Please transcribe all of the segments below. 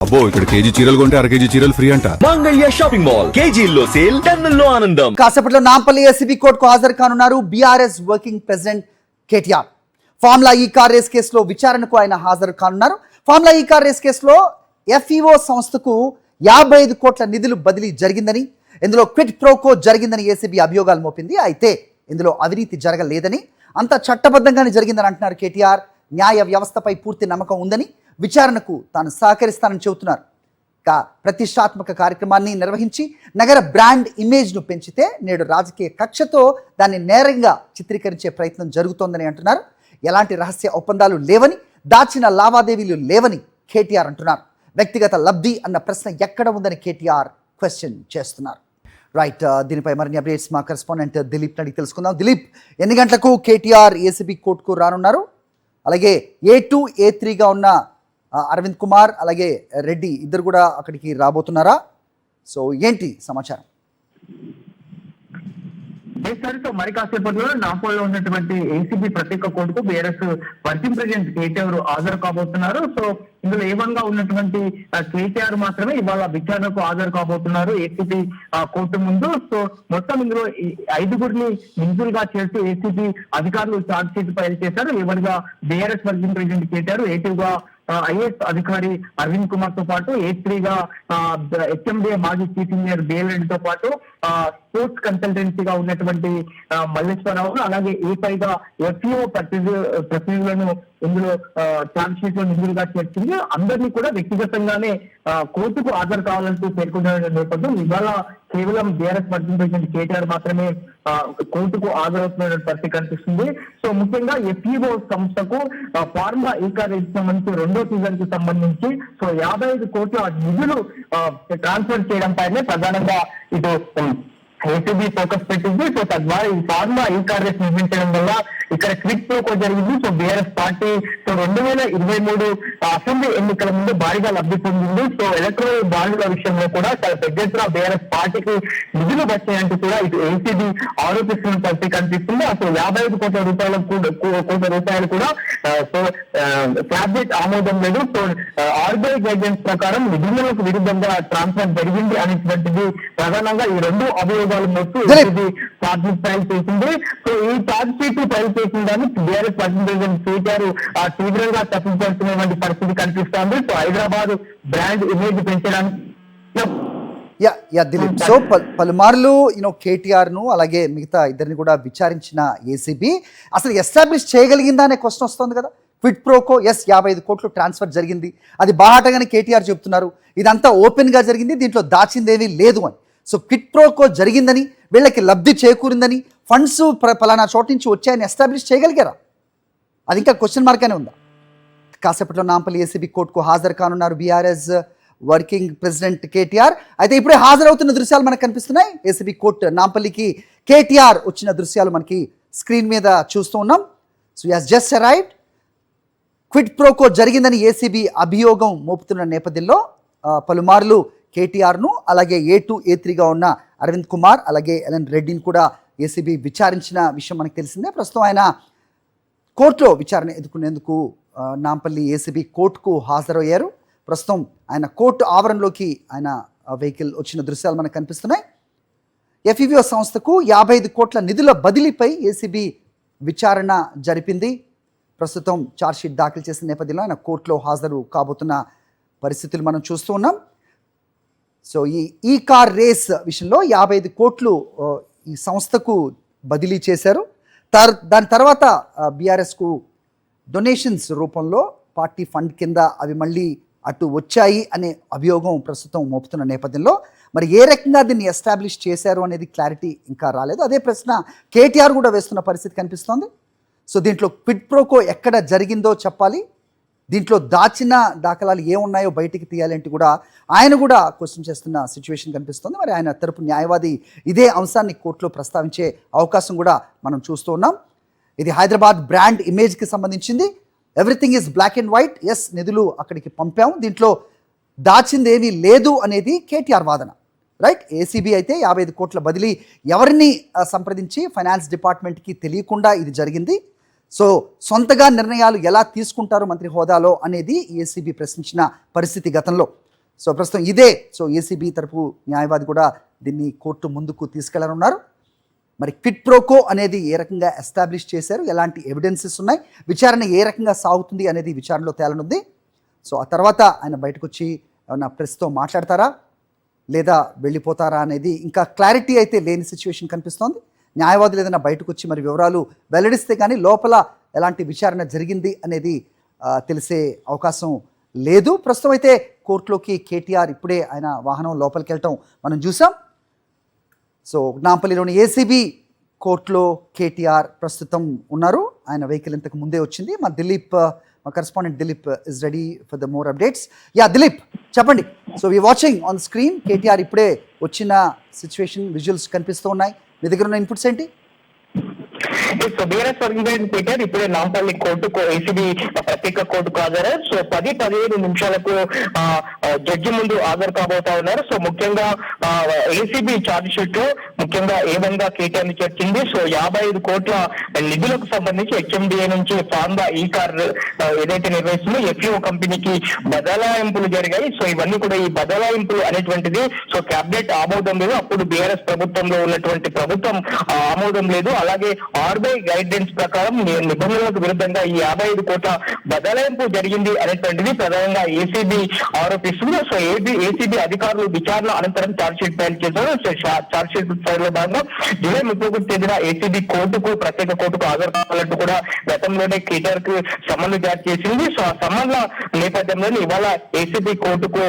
అబ్బో ఇక్కడ కేజీ చీరలు కొంటే అర కేజీ చీరలు ఫ్రీ అంట. మంగళ్య షాపింగ్ మాల్ కేజీల్లో సేల్, టన్నుల్లో ఆనందం. కాసేపట్లో నాంపల్లి ఏసీబీ కోర్టుకు హాజరు కానున్నారు BRS working president KTR. Formula ఈ కార్ రేస్ కేసులో విచారణకు ఆయన హాజరు కానున్నారు. ఫార్ములా ఈ కార్ రేస్ కేసులో ఎఫ్ఈఓ సంస్థకు 55 కోట్ల నిధులు బదిలీ జరిగిందని, ఇందులో క్విట్ ప్రోకో జరిగిందని ఏసీబీ అభియోగాలు మోపింది. అయితే ఇందులో అవినీతి జరగలేదని, అంత చట్టబద్ధంగానే జరిగిందని అంటున్నారు కేటీఆర్. న్యాయ వ్యవస్థపై పూర్తి నమ్మకం ఉందని, విచారణకు తాను సహకరిస్తానని చెబుతున్నారు. ప్రతిష్టాత్మక కార్యక్రమాన్ని నిర్వహించి నగర బ్రాండ్ ఇమేజ్ను పెంచితే నేడు రాజకీయ కక్షతో దాన్ని నేరంగా చిత్రీకరించే ప్రయత్నం జరుగుతోందని అంటున్నారు. ఎలాంటి రహస్య ఒప్పందాలు లేవని, దాచిన లావాదేవీలు లేవని కేటీఆర్ అంటున్నారు. వ్యక్తిగత లబ్ధి అన్న ప్రశ్న ఎక్కడ ఉందని కేటీఆర్ క్వశ్చన్ చేస్తున్నారు. రైట్, దీనిపై మరిన్ని అప్డేట్స్ మా కరెస్పాండెంట్ దిలీప్ అడిగి తెలుసుకుందాం. దిలీప్, ఎన్ని గంటలకు కేటీఆర్ ఏసీబీ కోర్టుకు రానున్నారు? అలాగే A2, A3గా ఉన్న అరవింద్ కుమార్ అలాగే రెడ్డి ఇద్దరు కూడా అక్కడికి రాబోతున్నారా? సో ఏంటి సమాచారం? సో మరి కాసేపట్లో నాపోలో ఉన్నటువంటి ఏసీబీ ప్రత్యేక కోర్టుకు బీఆర్ఎస్ వర్కింగ్ ప్రెసిడెంట్ కేటీఆర్ హాజరు కాబోతున్నారు. సో ఇందులో ఏవన్గా ఉన్నటువంటి కేటీఆర్ మాత్రమే ఇవాళ విచారణకు హాజరు కాబోతున్నారు ఏసీబీ కోర్టు ముందు. సో మొత్తం ఇందులో 5గురిని నిందితులుగా చేస్తూ ఏసీబీ అధికారులు ఛార్జ్ షీట్ ఫైల్ చేశారు. ఏవన్గా బీఆర్ఎస్ వర్కింగ్ ప్రెసిడెంట్ కేటీఆర్, A2గా ఐఏఎస్ అధికారి అరవింద్ కుమార్ తో పాటు, A3గా HMDA మాజీ చీఫ్ ఇంజనీర్ బిఎల్ రెడ్డితో పాటు స్పోర్ట్స్ కన్సల్టెన్సీగా ఉన్నటువంటి మల్లేశ్వరరావు, అలాగే A5గా ఎఫ్ఈఓ ప్రతినిధులను ఇందులో ఛార్జ్ షీట్ లో నిధులుగా చేర్చింది. అందరినీ కూడా వ్యక్తిగతంగానే కోర్టుకు హాజరు కావాలంటూ పేర్కొన్న నేపథ్యం ఇవాళ కేవలం బీఆర్ఎస్ వర్కింగ్ ప్రెసిడెంట్ కేటీఆర్ మాత్రమే కోర్టుకు హాజరవుతున్న పరిస్థితి కనిపిస్తుంది. సో ముఖ్యంగా ఎఫ్ఈఓ సంస్థకు ఫార్ములా ఈ కార్ రేస్ సంబంధించి 2వ సీజన్ కి సంబంధించి సో 55 కోట్ల నిధులు ట్రాన్స్ఫర్ చేయడం పైనే ప్రధానంగా ఇటు ఏసీబీ ఫోకస్ పెట్టింది. సో తద్వారా ఈ ఫార్ములా ఈ కార్ రేస్ నిర్మించడం వల్ల ఇక్కడ క్విక్ ప్రోకో జరిగింది. So BRS party so 2023 assembly ఎన్నికల ముందు భారీగా లబ్ధి పొందింది. సో ఎలక్ట్రల్ బాండ్ల విషయంలో కూడా చాలా పెద్ద ఎత్తున బీఆర్ఎస్ పార్టీకి నిధులు వచ్చాయంటూ కూడా ఇటు ఏసీబీ ఆరోపిస్తున్న పరిస్థితి కనిపిస్తుంది. అసలు 55 కోట్ల రూపాయలు కూడా సో క్యాబినెట్ ఆమోదం లేదు. సో ఆర్బీఐ గైడ్లైన్స్ ప్రకారం నిబంధనలకు విరుద్ధంగా ట్రాన్స్ఫర్ జరిగింది అనేటువంటిది ప్రధానంగా ఈ 2 అభియోగాలు మొత్తం ఛార్జ్ షీట్ ఫైల్ చేసింది. సో ఈ ఛార్జ్ షీట్ ఫైల్ చేసిన దాన్ని బీఆర్ఎస్ వర్కింగ్ ప్రెసిడెంట్ కేటీఆర్ తీవ్రంగా తప్పించాల్సినటువంటి పరిస్థితి కనిపిస్తోంది. సో హైదరాబాద్ బ్రాండ్ ఇమేజ్ పెంచడానికి దిలీప్, సో పలుమార్లు కేటీఆర్ ను అలాగే మిగతా ఇద్దరిని కూడా విచారించిన ఏసీబీ అసలు ఎస్టాబ్లిష్ చేయగలిగిందా అనే క్వశ్చన్ వస్తుంది కదా. క్విట్ ప్రోకో 55 కోట్లు ట్రాన్స్ఫర్ జరిగింది, అది బాహాటగానే కేటీఆర్ చెప్తున్నారు. ఇదంతా ఓపెన్ గా జరిగింది, దీంట్లో దాచిందేమీ లేదు అని. సో క్విట్ ప్రోకో జరిగిందని, వీళ్ళకి లబ్ధి చేకూరిందని, ఫండ్స్ పలానా చోట నుంచి వచ్చాయని ఎస్టాబ్లిష్ చేయగలిగారా? అది ఇంకా క్వశ్చన్ మార్క్ అనే ఉందా? కాసేపట్లో నాంపల్లి ఏసీబీ కోర్టుకు హాజరు కానున్నారు బీఆర్ఎస్ వర్కింగ్ ప్రెసిడెంట్ కేటీఆర్. అయితే ఇప్పుడే హాజరవుతున్న దృశ్యాలు మనకు కనిపిస్తున్నాయి. ఏసీబీ కోర్టు నాంపల్లికి కేటీఆర్ వచ్చిన దృశ్యాలు మనకి స్క్రీన్ మీద చూస్తూ ఉన్నాం. So as just arrived. Quid pro quo జరిగిందని ఏసీబీ అభియోగం మోపుతున్న నేపథ్యంలో పలుమార్లు కేటీఆర్ను అలాగే A2, A3గా ఉన్న అరవింద్ కుమార్ అలాగే ఎల్ఎన్ రెడ్డిని కూడా ఏసీబీ విచారించిన విషయం మనకు తెలిసిందే. ప్రస్తుతం ఆయన కోర్టులో విచారణ ఎదుర్కొనేందుకు నాంపల్లి ఏసీబీ కోర్టుకు హాజరయ్యారు. ప్రస్తుతం ఆయన కోర్టు ఆవరణలోకి ఆయన వెహికల్ వచ్చిన దృశ్యాలు మనకు కనిపిస్తున్నాయి. ఎఫ్ఈఓ సంస్థకు 55 కోట్ల నిధుల బదిలీపై ఏసీబీ విచారణ జరిపింది. ప్రస్తుతం ఛార్జ్షీట్ దాఖలు చేసిన నేపథ్యంలో ఆయన కోర్టులో హాజరు కాబోతున్న పరిస్థితులు మనం చూస్తూ ఉన్నాం. సో ఈ కార్ రేస్ విషయంలో 55 కోట్లు ఈ సంస్థకు బదిలీ చేశారు. దాని తర్వాత బీఆర్ఎస్కు డొనేషన్స్ రూపంలో పార్టీ ఫండ్ కింద అవి మళ్ళీ అటు వచ్చాయి అనే అభియోగం ప్రస్తుతం మోపుతున్న నేపథ్యంలో మరి ఏ రకంగా దీన్ని ఎస్టాబ్లిష్ చేశారు అనేది క్లారిటీ ఇంకా రాలేదు. అదే ప్రశ్న కేటీఆర్ కూడా వేస్తున్న పరిస్థితి కనిపిస్తోంది. సో దీంట్లో క్విట్ ప్రోకో ఎక్కడ జరిగిందో చెప్పాలి, దీంట్లో దాచిన దాఖలాలు ఏమున్నాయో బయటికి తీయాలంటే కూడా ఆయన కూడా క్వశ్చన్ చేస్తున్న సిచ్యువేషన్ కనిపిస్తుంది. మరి ఆయన తరపు న్యాయవాది ఇదే అంశాన్ని కోర్టులో ప్రస్తావించే అవకాశం కూడా మనం చూస్తూ ఉన్నాం. ఇది హైదరాబాద్ బ్రాండ్ ఇమేజ్కి సంబంధించింది. Everything is black and white. Yes, నిధులు అక్కడికి పంపాము, దీంట్లో దాచింది ఏమీ లేదు అనేది కేటీఆర్ వాదన. రైట్, ఏసీబీ అయితే 55 కోట్ల బదిలీ ఎవరిని సంప్రదించి ఫైనాన్స్ డిపార్ట్మెంట్కి తెలియకుండా ఇది జరిగింది. సో సొంతగా నిర్ణయాలు ఎలా తీసుకుంటారు మంత్రి హోదాలో అనేది ఏసీబీ ప్రశ్నించిన పరిస్థితి గతంలో. సో ప్రస్తుతం ఇదే సో ఏసీబీ తరపు న్యాయవాది కూడా దీన్ని కోర్టు ముందుకు తీసుకెళ్లనున్నారు. మరి క్విడ్ ప్రోకో అనేది ఏ రకంగా ఎస్టాబ్లిష్ చేశారు, ఎలాంటి ఎవిడెన్సెస్ ఉన్నాయి, విచారణ ఏ రకంగా సాగుతుంది అనేది విచారణలో తేలనుంది. సో ఆ తర్వాత ఆయన బయటకు వచ్చి ఏమన్నా ప్రెస్తో మాట్లాడతారా లేదా వెళ్ళిపోతారా అనేది ఇంకా క్లారిటీ అయితే లేని సిచ్యువేషన్ కనిపిస్తోంది. న్యాయవాదులు ఏదైనా బయటకు వచ్చి మరి వివరాలు వెల్లడిస్తే కానీ లోపల ఎలాంటి విచారణ జరిగింది అనేది తెలిసే అవకాశం లేదు. ప్రస్తుతం అయితే కోర్టులోకి కేటీఆర్ ఇప్పుడే ఆయన వాహనం లోపలికి వెళ్ళటం మనం చూసాం. సో నాంపల్లిలోని ఏసీబీ కోర్టులో కేటీఆర్ ప్రస్తుతం ఉన్నారు. ఆయన వెహికల్ ఇంతకు ముందే వచ్చింది. మా దిలీప్, మా correspondent Dilip is ready for the more updates. Yeah Dilip, చెప్పండి. So we watching on screen KTR ఇప్పుడే వచ్చిన సిచ్యువేషన్ విజువల్స్ కనిపిస్తూ ఉన్నాయి. మీ దగ్గర ఉన్న ఇన్పుట్స్ ఏంటి? So BRS working president KTR ఇప్పుడే నాంపల్లి కోర్టుకు ఏసీబీ ప్రత్యేక కోర్టుకు హాజరయ్యారు. సో 10-15 నిమిషాలకు జడ్జి ముందు హాజరు కాబోతా ఉన్నారు. సో ముఖ్యంగా ఏసీబీ ఛార్జ్ షీట్ లో ముఖ్యంగా ఏమంగా కేటీఆర్ ని చేర్చింది. సో 55 కోట్ల నిధులకు సంబంధించి హెచ్ఎండిఏ నుంచి ఫార్మా ఈ కార్ ఏదైతే నిర్వహిస్తుందో ఎఫ్ఈఓ కంపెనీకి బదలాయింపులు జరిగాయి. సో ఇవన్నీ కూడా ఈ బదలాయింపులు అనేటువంటిది సో కేబినెట్ ఆమోదం లేదు. అప్పుడు బీఆర్ఎస్ ప్రభుత్వంలో ఉన్నటువంటి ప్రభుత్వం ఆమోదం లేదు. అలాగే ఆర్బీఐ గైడ్లైన్స్ ప్రకారం నిబంధనలకు విరుద్ధంగా ఈ 55 కోట్ల బదలాయింపు జరిగింది అనేటువంటిది ప్రధానంగా ఏసీబీ ఆరోపిస్తుంది. సో ఏసీబీ అధికారులు విచారణ అనంతరం ఛార్జ్ షీట్ ఫైల్ చేశారు. సో ఛార్జ్ షీట్ ఫైల్ లో భాగంగా జూలై 31 తేదీన ఏసీబీ కోర్టుకు ప్రత్యేక కోర్టుకు హాజరు కావాలంటూ కూడా గతంలోనే కేటీఆర్ కు సమన్లు జారీ చేసింది. సో ఆ సమన్ల నేపథ్యంలో ఇవాళ ఏసీబీ కోర్టుకు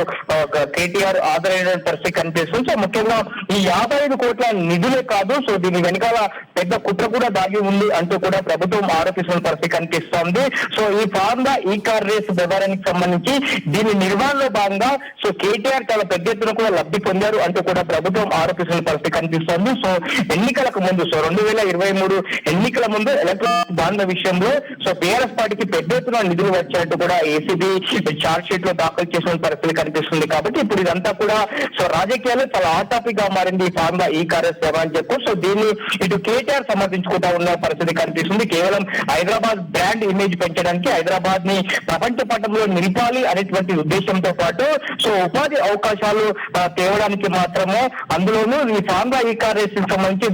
కేటీఆర్ హాజరైన పరిస్థితి కనిపిస్తుంది. సో ముఖ్యంగా ఈ 55 కోట్ల నిధులే కాదు, సో దీని వెనకాల పెద్ద కుట్ర కూడా దాగి ఉంది అంటూ కూడా ప్రభుత్వం ఆరోపిస్తున్న పరిస్థితి కనిపిస్తోంది. సో ఈ ఫార్ములా ఈ కార్ రేస్ వ్యవహారానికి సంబంధించి దీని నిర్వహణలో భాగంగా సో కేటీఆర్ చాలా పెద్ద ఎత్తున కూడా లబ్ధి పొందారు అంటూ కూడా ప్రభుత్వం ఆరోపిస్తున్న పరిస్థితి కనిపిస్తోంది. సో ఎన్నికలకు ముందు సో 2023 ఎన్నికల ముందు ఎలక్ట్రానిక్ బాండ్ల విషయంలో సో బీఆర్ఎస్ పార్టీకి పెద్ద ఎత్తున నిధులు వచ్చాయంటూ కూడా ఏసీబీ ఛార్జ్ షీట్ లో దాఖలు చేసిన పరిస్థితి కనిపిస్తుంది. కాబట్టి ఇప్పుడు ఇదంతా కూడా సో రాజకీయాల్లో చాలా హాట్ టాపిక్ గా మారింది ఈ ఫార్ములా ఈ కార్ రేస్ వ్యవహారం చెప్పు. సో దీన్ని ఇటు కేటీఆర్ సమర్థించుకుంటా ఉన్న పరిస్థితి కనిపిస్తుంది. కేవలం హైదరాబాద్ బ్రాండ్ ఇమేజ్ పెంచడానికి, హైదరాబాద్ ని ప్రపంచ పటంలో నిలిపాలి అనేటువంటి ఉద్దేశంతో పాటు సో ఉపాధి అవకాశాలు తేవడానికి మాత్రమే, అందులోనూ ఈ ఫార్ములా ఈ కార్ రేస్ కి సంబంధించి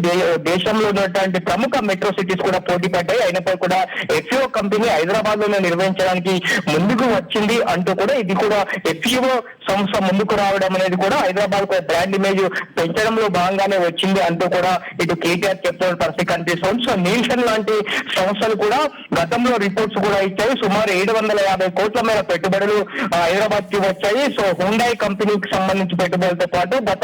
దేశంలో ఉన్నటువంటి ప్రముఖ మెట్రో సిటీస్ కూడా పోటీ పడ్డాయి. అయినప్పటికీ కూడా ఎఫ్ఈఓ కంపెనీ హైదరాబాద్ లోనే నిర్వహించడానికి ముందుకు వచ్చింది అంటూ కూడా ఇది కూడా ఎఫ్ఈఓ సంస్థ ముందుకు రావడం అనేది కూడా హైదరాబాద్ బ్రాండ్ ఇమేజ్ పెంచడంలో భాగంగానే వచ్చింది అంటూ కూడా ఇటు కేటీఆర్ చెప్తున్న పరిస్థితి కనిపిస్తుంది. సో నీల్సన్ లాంటి సంస్థలు కూడా గతంలో రిపోర్ట్స్ కూడా ఇచ్చాయి. సుమారు 750 కోట్ల మేర పెట్టుబడులు హైదరాబాద్ కి వచ్చాయి. సో హుండాయ్ కంపెనీకి సంబంధించి పెట్టుబడులతో పాటు గత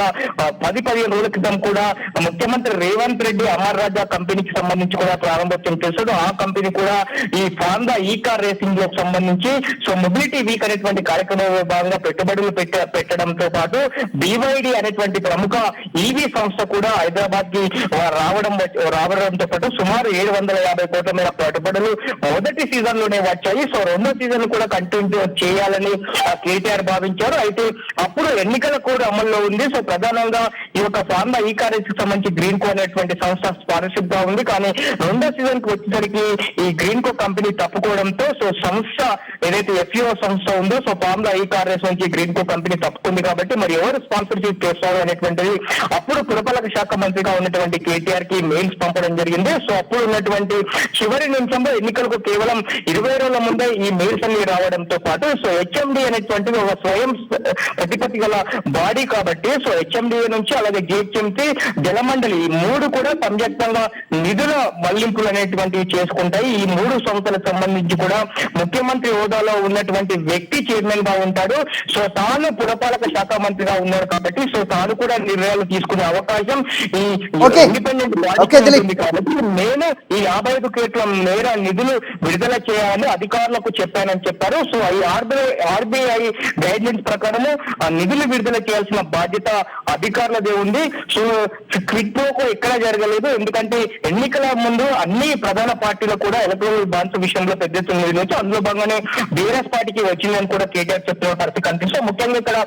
10-15 రోజుల క్రితం కూడా ముఖ్యమంత్రి రేవంత్ రెడ్డి అమర్ రాజా కంపెనీకి సంబంధించి కూడా ప్రారంభోత్సవం చేశాడు. ఆ కంపెనీ కూడా ఈ ఫార్ములా ఈ కార్ రేసింగ్ లో సంబంధించి సో మొబిలిటీ వీక్ అనేటువంటి కార్యక్రమంలో భాగంగా పెట్టుబడులు పెట్టడంతో పాటు BYD అనేటువంటి ప్రముఖ ఈవీ సంస్థ కూడా హైదరాబాద్ కి రావడంతో పాటు సుమారు 750 కోట్ల మేర పెట్టుబడులు మొదటి సీజన్ లోనే వచ్చాయి. సో రెండో సీజన్ కూడా కంటిన్యూ చేయాలని కేటీఆర్ భావించారు. అయితే అప్పుడు ఎన్నికల కోడ్ అమల్లో ఉంది. సో ప్రధానంగా ఈ యొక్క ఫార్ములా ఈ కార్ కి సంబంధించి గ్రీన్ కో అనేటువంటి సంస్థ స్పాన్సర్షిప్ గా ఉంది. కానీ రెండో సీజన్ కి వచ్చేసరికి ఈ గ్రీన్ కో కంపెనీ తప్పుకోవడంతో సో సంస్థ ఏదైతే ఎఫ్ఈఓ సంస్థ ఉందో సో ఫార్ములా ఈ కార్ రేస్ నుంచి గ్రీన్ కో కంపెనీ తప్పుకుంది. కాబట్టి మరి ఎవరు స్పాన్సర్షిప్ చేస్తారు అనేటువంటిది అప్పుడు పురపాలక శాఖ మంత్రిగా ఉన్నటువంటి కేటీఆర్ కి మెయిల్స్ పంపడం జరిగింది. సో అప్పుడు ఉన్నటువంటి చివరి నిమిషంలో ఎన్నికలకు కేవలం 20 రోజుల ముందే ఈ మెయిల్స్ అన్ని రావడంతో పాటు సో హెచ్ఎండి అనేటువంటిది ఒక స్వయం ప్రతిపత్తి గల బాడీ కాబట్టి సో హెచ్ఎండిఏ నుంచి అలాగే జిహెచ్ఎంసీ జలమండలి ఈ మూడు కూడా సంయుక్తంగా నిధుల మళ్లింపులు అనేటువంటివి చేసుకుంటాయి. ఈ మూడు సంస్థలకు సంబంధించి కూడా ముఖ్యమంత్రి హోదాలో ఉన్నటువంటి వ్యక్తి చైర్మన్ గా ఉంటాడు. సో తాను పురపాలక శాఖ మంత్రిగా ఉన్నారు కాబట్టి సో తాను కూడా నిర్ణయాలు తీసుకునే అవకాశం ఈ ఇండిపెండెంట్ బాడీ ఉంది. కాబట్టి నేను ఈ 55 కోట్ల మేర నిధులు విడుదల చేయాలని అధికారులకు చెప్పానని చెప్పారు. సో ఈ ఆర్బీఐ గైడ్ లైన్స్ ప్రకారము నిధులు విడుదల చేయాల్సిన బాధ్యత అధికారులదే ఉంది. సో క్విడ్ ప్రోకో ఎక్కడా జరగలేదు. ఎందుకంటే ఎన్నికల ముందు అన్ని ప్రధాన పార్టీలు కూడా ఎలక్ట్రల్ బాండ్స్ విషయంలో పెద్ద ఎత్తున నిధులు వచ్చి అందులో భాగంగానే బీఆర్ఎస్ పార్టీకి వచ్చిందని కూడా కేటీఆర్ చెప్తున్న పరిస్థితి కనిపిస్తుంది. ముఖ్యంగా ఇక్కడ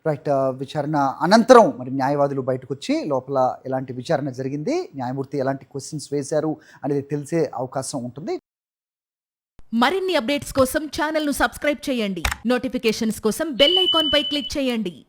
రైట్, విచారణ అనంతరం మరి న్యాయవాదులు బయటకు వచ్చి లోపల ఎలాంటి విచారణ జరిగింది, న్యాయమూర్తి ఎలాంటి క్వశ్చన్స్ వేశారు అనేది తెలిసే అవకాశం ఉంటుంది. మరిన్ని అప్డేట్స్ కోసం ఛానల్ ను సబ్స్క్రైబ్ చేయండి. నోటిఫికేషన్స్ కోసం బెల్ ఐకాన్ పై క్లిక్ చేయండి.